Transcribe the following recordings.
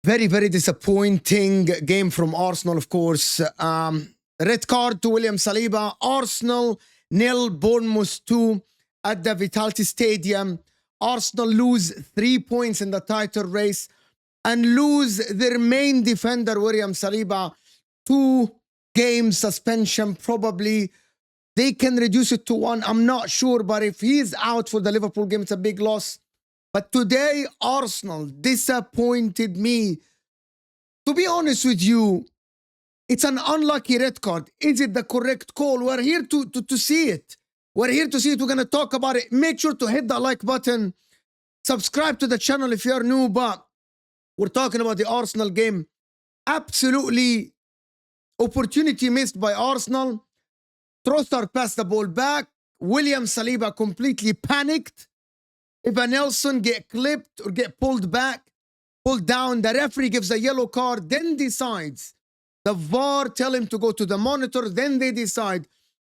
Very, very disappointing game from Arsenal, of course. Red card to William Saliba. Arsenal 0, Bournemouth 2 at the Vitality Stadium. Arsenal lose 3 points in the title race and lose their main defender, William Saliba, 2 game suspension. Probably they can reduce it to 1. I'm not sure, but if he's out for the Liverpool game, it's a big loss. But today, Arsenal disappointed me. To be honest with you, it's an unlucky red card. Is it the correct call? We're here to see it. We're here to see it. We're going to talk about it. Make sure to hit that like button. Subscribe to the channel if you're new. But we're talking about the Arsenal game. Absolutely opportunity missed by Arsenal. Trossard passed the ball back. William Saliba completely panicked. If Nelson get clipped or get pulled back, pulled down, the referee gives a yellow card, then decides. The VAR tell him to go to the monitor, then they decide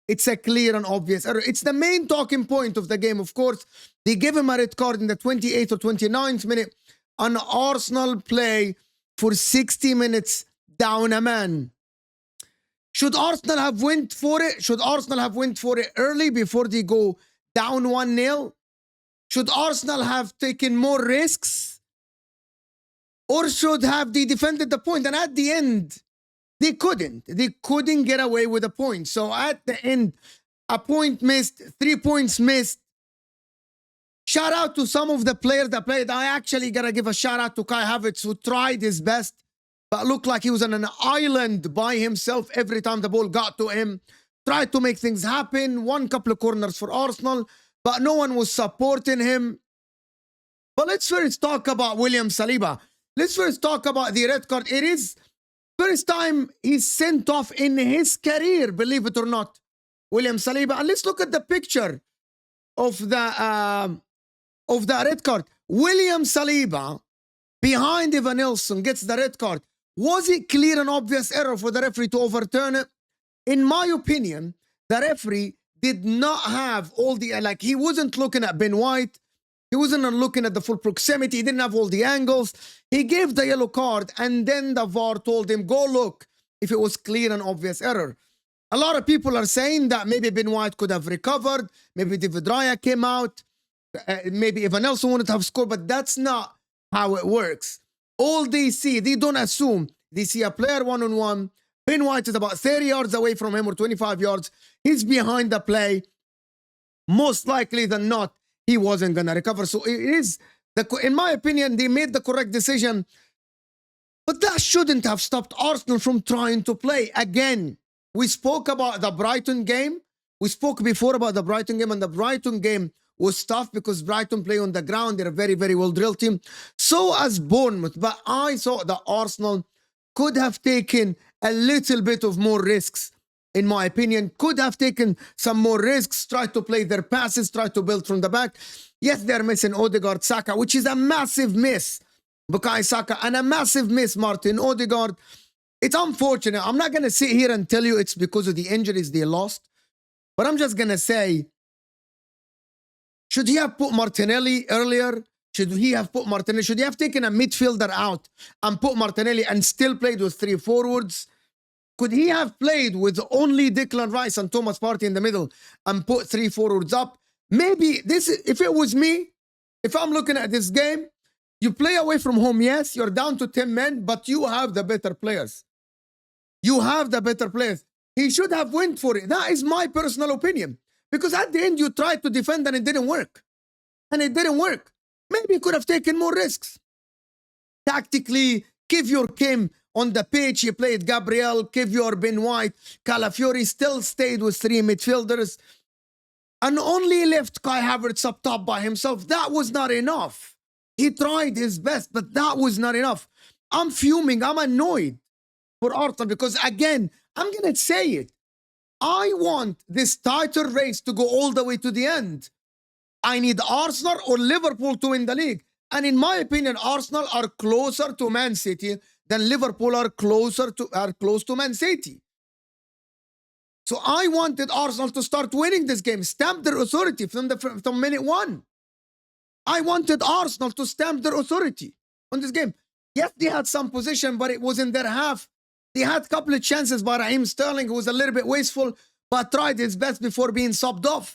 it's a clear and obvious error. It's the main talking point of the game, of course. They give him a red card in the 28th or 29th minute. An Arsenal play for 60 minutes down a man. Should Arsenal have went for it? Should Arsenal have went for it early before they go down 1-0? Should Arsenal have taken more risks? Or should have they defended the point? And at the end, they couldn't. They couldn't get away with a point. So at the end, a point missed, 3 points missed. Shout out to some of the players that played. I actually got to give a shout out to Kai Havertz, who tried his best, but looked like he was on an island by himself every time the ball got to him. Tried to make things happen. Won a couple of corners for Arsenal, but no one was supporting him. But let's first talk about William Saliba. Let's first talk about the red card. It is first time he's sent off in his career, believe it or not, William Saliba. And let's look at the picture of the red card. William Saliba, behind Evan Nelson, gets the red card. Was it clear and obvious error for the referee to overturn it? In my opinion, the referee did not have all the, like, he wasn't looking at Ben White. He wasn't looking at the full proximity. He didn't have all the angles. He gave the yellow card, and then the VAR told him, go look if it was clear and obvious error. A lot of people are saying that maybe Ben White could have recovered. Maybe David Raya came out. Maybe Evan Nelson wanted to have scored, but that's not how it works. All they see, they don't assume. They see a player one-on-one. Ben White is about 30 yards away from him or 25 yards. He's behind the play. Most likely than not, he wasn't going to recover. So it is, in my opinion, they made the correct decision. But that shouldn't have stopped Arsenal from trying to play. Again, we spoke about the Brighton game. We spoke before about the Brighton game, and the Brighton game was tough because Brighton play on the ground. They're a very, very well-drilled team. So as Bournemouth. But I thought that Arsenal could have taken a little bit of more risks, in my opinion. Could have taken some more risks, tried to play their passes, tried to build from the back. Yes, they're missing Odegaard, Saka, which is a massive miss. Bukayo Saka, and a massive miss, Martin Odegaard. It's unfortunate. I'm not going to sit here and tell you it's because of the injuries they lost. But I'm just going to say, should he have put Martinelli earlier? Should he have put Martinelli? Should he have taken a midfielder out and put Martinelli and still played with 3 forwards? Could he have played with only Declan Rice and Thomas Partey in the middle and put 3 forwards up? Maybe this, if it was me, if I'm looking at this game, you play away from home, yes, you're down to 10 men, but you have the better players. You have the better players. He should have went for it. That is my personal opinion. Because at the end, you tried to defend and it didn't work. And it didn't work. Maybe you could have taken more risks. Tactically, Kivior came on the pitch. He played Gabriel, Kivior, Ben White, Calafiori still stayed with 3 midfielders. And only left Kai Havertz up top by himself. That was not enough. He tried his best, but that was not enough. I'm fuming. I'm annoyed for Arsenal because, again, I'm going to say it. I want this title race to go all the way to the end. I need Arsenal or Liverpool to win the league. And in my opinion, Arsenal are closer to Man City than Liverpool are close to Man City. So I wanted Arsenal to start winning this game, stamp their authority from minute 1. I wanted Arsenal to stamp their authority on this game. Yes, they had some position, but it was in their half. They had a couple of chances by Raheem Sterling, who was a little bit wasteful, but tried his best before being subbed off.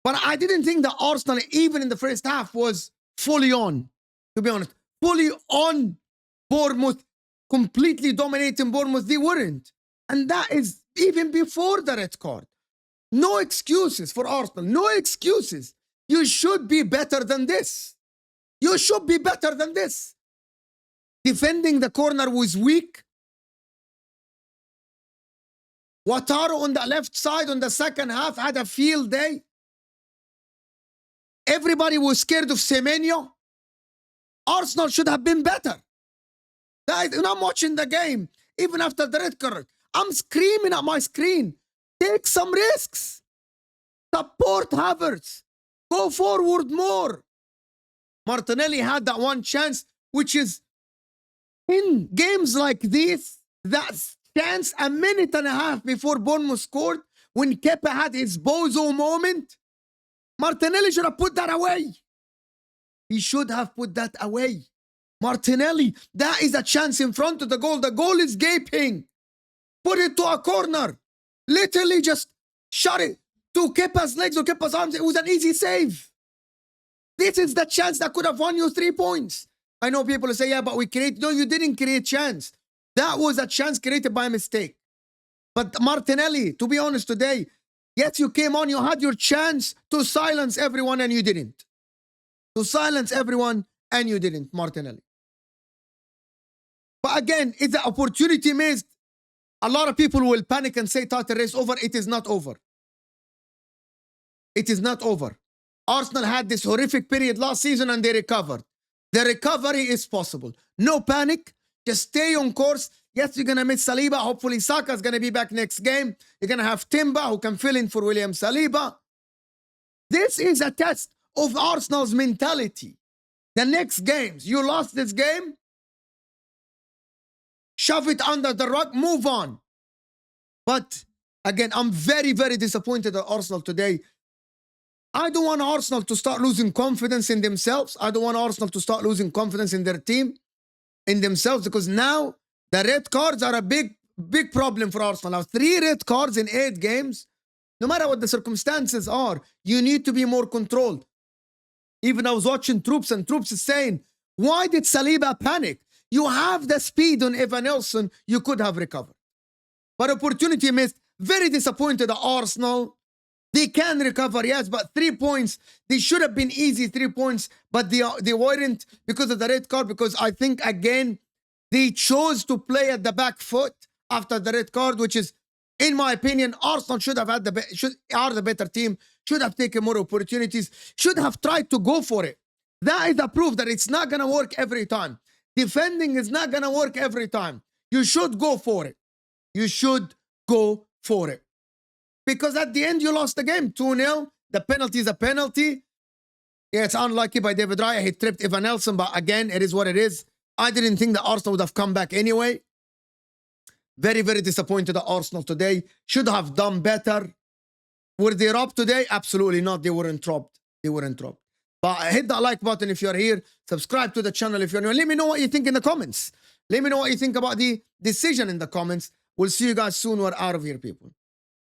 But I didn't think that Arsenal, even in the first half, was fully on, to be honest. Fully on Bournemouth, completely dominating Bournemouth. They weren't. And that is even before the red card. No excuses for Arsenal. No excuses. You should be better than this. You should be better than this. Defending the corner was weak. Wataru on the left side on the second half had a field day. Everybody was scared of Semenyo. Arsenal should have been better. Guys, when I'm watching the game, even after the red card, I'm screaming at my screen. Take some risks. Support Havertz. Go forward more. Martinelli had that one chance, which is in games like this, that chance a minute and a half before Bournemouth scored, when Kepa had his bozo moment, Martinelli should have put that away. He should have put that away. Martinelli, that is a chance in front of the goal. The goal is gaping. Put it to a corner. Literally just shot it to Kepa's legs or Kepa's arms. It was an easy save. This is the chance that could have won you 3 points. I know people will say, yeah, but we create. No, you didn't create chance. That was a chance created by mistake. But Martinelli, to be honest today, yes, you came on, you had your chance to silence everyone and you didn't. To silence everyone and you didn't, Martinelli. But again, it's an opportunity missed. A lot of people will panic and say title race over. It is not over. It is not over. Arsenal had this horrific period last season and they recovered. The recovery is possible. No panic. Just stay on course. Yes, you're going to miss Saliba. Hopefully Saka's going to be back next game. You're going to have Timber who can fill in for William Saliba. This is a test of Arsenal's mentality. The next games, you lost this game, shove it under the rug, move on. But again, I'm very, very disappointed at Arsenal today. I don't want Arsenal to start losing confidence in themselves. I don't want Arsenal to start losing confidence in their team, in themselves, because now the red cards are a big problem for Arsenal. Now, 3 red cards in 8 games, no matter what the circumstances are, you need to be more controlled. Even I was watching Troops, and Troops is saying, why did Saliba panic? You have the speed on Evan Nelson, you could have recovered. But opportunity missed. Very disappointed at Arsenal. They can recover, yes, but 3 points, they should have been easy 3 points, but they weren't because of the red card, because I think, again, they chose to play at the back foot after the red card, which is, in my opinion, Arsenal should have had are the better team, should have taken more opportunities, should have tried to go for it. That is a proof that it's not going to work every time. Defending is not going to work every time. You should go for it. You should go for it. Because at the end, you lost the game 2-0. The penalty is a penalty. Yeah, it's unlucky by David Raya. He tripped Evan Nelson, but again, it is what it is. I didn't think that Arsenal would have come back anyway. Very, very disappointed at Arsenal today. Should have done better. Were they robbed today? Absolutely not. They weren't robbed. They weren't robbed. But hit that like button if you're here. Subscribe to the channel if you're new. Let me know what you think in the comments. Let me know what you think about the decision in the comments. We'll see you guys soon. We're out of here, people.